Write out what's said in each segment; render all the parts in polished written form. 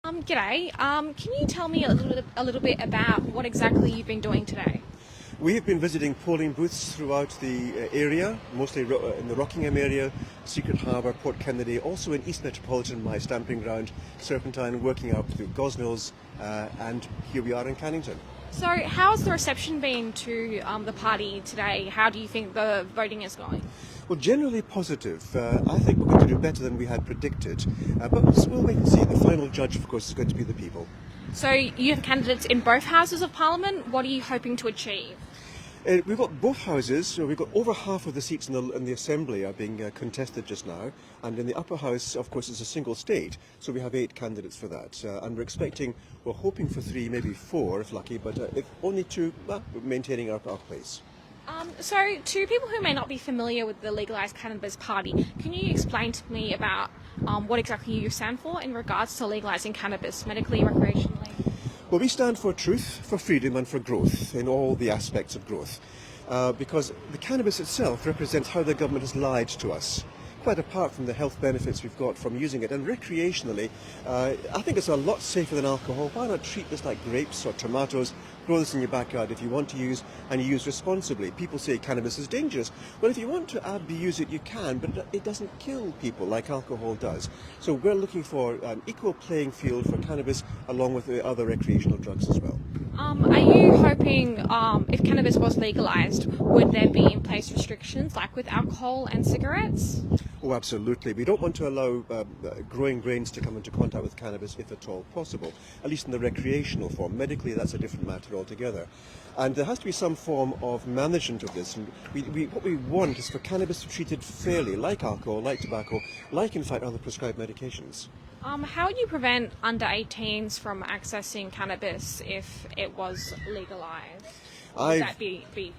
G'day. Can you tell me a little bit about what exactly you've been doing today? We have been visiting polling booths throughout the area, mostly in the Rockingham area, Secret Harbour, Port Kennedy, also in East Metropolitan, my stamping ground, Serpentine, working up through Gosnells, and here we are in Cannington. So, how's the reception been to the party today? How do you think the voting is going? Well, generally positive. I think we're going to do better than we had predicted, but we'll wait and see. The final judge, of course, is going to be the people. So, you have candidates in both houses of Parliament. What are you hoping to achieve? We've got both houses, so we've got over half of the seats in the Assembly are being contested just now, and in the upper house, of course, it's a single state, so we have 8 candidates for that, and we're hoping for 3, maybe 4 if lucky, but if only 2, well, we're maintaining our place. So, to people who may not be familiar with the Legalise Cannabis Party, can you explain to me about what exactly you stand for in regards to legalising cannabis medically, recreationally? Well, we stand for truth, for freedom and for growth in all the aspects of growth, because the cannabis itself represents how the government has lied to us. Quite apart from the health benefits we've got from using it, and recreationally, I think it's a lot safer than alcohol. Why not treat this like grapes or tomatoes? Grow this in your backyard if you want to use, and you use responsibly. People say cannabis is dangerous. Well, if you want to abuse it, you can, but it doesn't kill people like alcohol does. So we're looking for an equal playing field for cannabis along with the other recreational drugs as well. Are you hoping, if cannabis was legalised, would there be in place restrictions like with alcohol and cigarettes? Oh, absolutely. We don't want to allow growing grains to come into contact with cannabis if at all possible, at least in the recreational form. Medically, that's a different matter altogether. And there has to be some form of management of this. And what we want is for cannabis to be treated fairly, like alcohol, like tobacco, like, in fact, other prescribed medications. How would you prevent under 18s from accessing cannabis if it was legalised? Would that be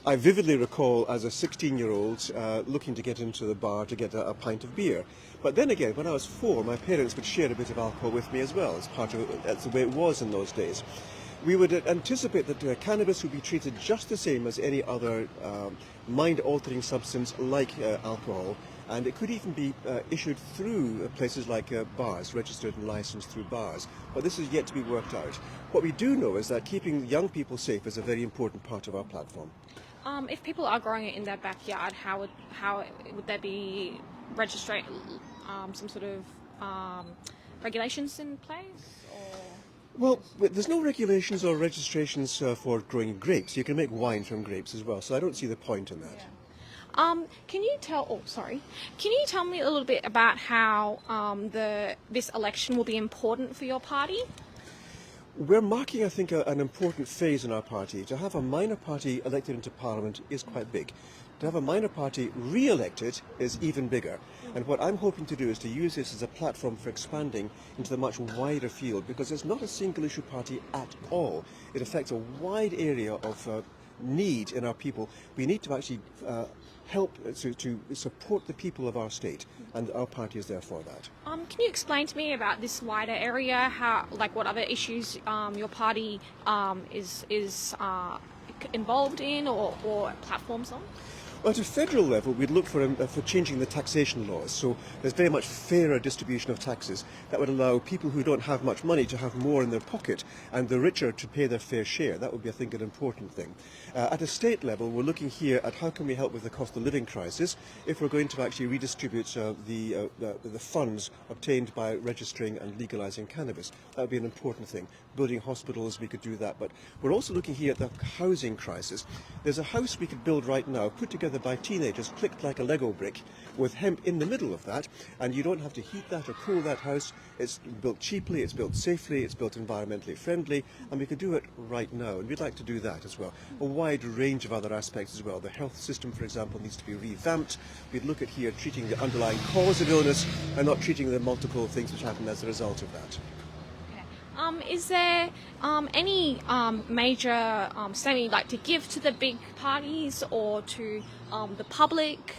I vividly recall as a 16-year-old looking to get into the bar to get a pint of beer. But then again, when I was 4, my parents would share a bit of alcohol with me as well. That's the way it was in those days. We would anticipate that cannabis would be treated just the same as any other mind-altering substance like alcohol, and it could even be issued through places like bars, registered and licensed through bars. But this is yet to be worked out. What we do know is that keeping young people safe is a very important part of our platform. if people are growing it in their backyard, how would there be some sort of regulations in place? Or? Well, there's no regulations or registrations for growing grapes. You can make wine from grapes as well, so I don't see the point in that. Yeah. Can you tell me a little bit about how this election will be important for your party? We're marking, I think, an important phase in our party. To have a minor party elected into Parliament is quite big. To have a minor party re-elected is even bigger. And what I'm hoping to do is to use this as a platform for expanding into the much wider field, because it's not a single issue party at all. It affects a wide area of need in our people. We need to actually help to support the people of our state, and our party is there for that. Can you explain to me about this wider area? What other issues your party is involved in or platforms on? Well, at a federal level, we'd look for changing the taxation laws. So there's very much fairer distribution of taxes that would allow people who don't have much money to have more in their pocket, and the richer to pay their fair share. That would be, I think, an important thing. At a state level, we're looking here at how can we help with the cost of living crisis if we're going to actually redistribute the funds obtained by registering and legalising cannabis. That would be an important thing. Building hospitals, we could do that. But we're also looking here at the housing crisis. There's a house we could build right now, put together by teenagers, clicked like a Lego brick, with hemp in the middle of that, and you don't have to heat that or cool that house. It's built cheaply, it's built safely, it's built environmentally friendly, and we can do it right now, and we'd like to do that as well. A wide range of other aspects as well. The health system, for example, needs to be revamped. We'd look at here treating the underlying cause of illness and not treating the multiple things which happen as a result of that. Is there any major statement you'd like to give to the big parties or to the public?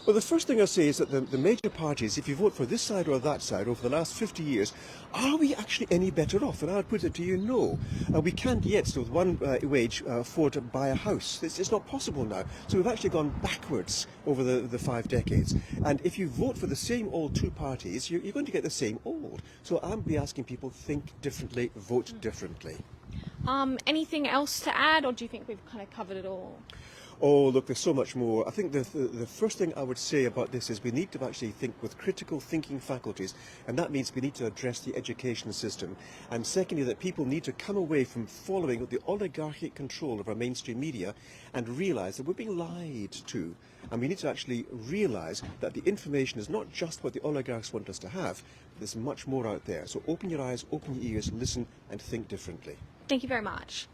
Well, the first thing I'll say is that the major parties, if you vote for this side or that side over the last 50 years, are we actually any better off? And I'll put it to you, no. We can't yet, so with one wage, afford to buy a house. It's not possible now. So we've actually gone backwards over the 5 decades. And if you vote for the same old two parties, you're going to get the same old. So I'll be asking people, think differently, vote differently. Anything else to add, or do you think we've kind of covered it all? Oh, look, there's so much more. I think the first thing I would say about this is we need to actually think with critical thinking faculties, and that means we need to address the education system. And secondly, that people need to come away from following the oligarchic control of our mainstream media and realise that we're being lied to. And we need to actually realise that the information is not just what the oligarchs want us to have, there's much more out there. So open your eyes, open your ears, listen and think differently. Thank you very much.